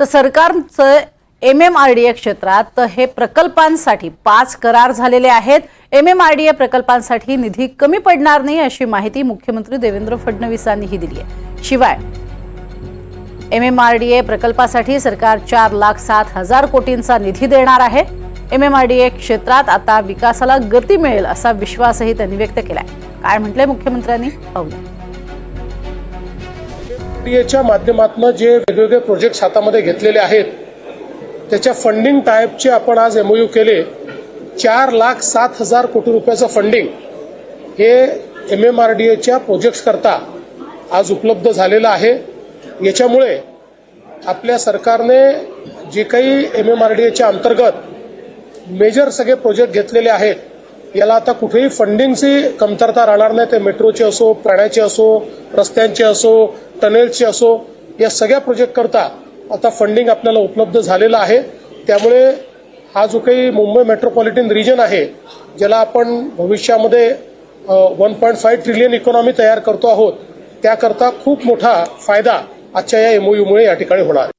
तर सरकारचं MMRDA क्षेत्रात हे प्रकल्पांसाठी 5 करार झालेले आहेत। MMRDA प्रकल्पांसाठी निधी कमी पडणार नाही अशी माहिती मुख्यमंत्री देवेंद्र फडणवीसांनीही दिली आहे। शिवाय MMRDA प्रकल्पासाठी सरकार 4,07,000 कोटींचा निधी देणार आहे। MMRDA क्षेत्रात आता विकासाला गती मिळेल असा विश्वासही त्यांनी व्यक्त केलाय। काय म्हटले मुख्यमंत्र्यांनी पाहूया। MMRDAच्या माध्यमातून जे वेगवेगळे प्रोजेक्ट्स हातामध्ये घेतलेले आहेत त्याच्या फंडिंग टाइपचे आपण आज MOU केले। 4,07,000 कोटी रुपयाचं फंडिंग हे MMRDAच्या प्रोजेक्ट्स करता आज उपलब्ध झालेलं आहे। याच्यामुळे आपल्या सरकारने जे काही MMRDAच्या अंतर्गत मेजर सगळे प्रोजेक्ट घेतलेले आहेत याला आता कुठेही फंडिंगची कमतरता राहणार नाही। ते मेट्रोचे असो, प्राण्याचे असो, रस्त्यांचे असो, टनेल्सचे असो, या सगळ्या प्रोजेक्ट करता आता फंडिंग आपल्याला उपलब्ध झालेलं आहे। त्यामुळे हा जो काही मुंबई मेट्रोपॉलिटन रिजन आहे ज्याला आपण भविष्यामध्ये 1.5 ट्रिलियन इकॉनॉमी तयार करतो आहोत त्याकरता खूप मोठा फायदा आजच्या या MOU मुळे या ठिकाणी होणार आहे।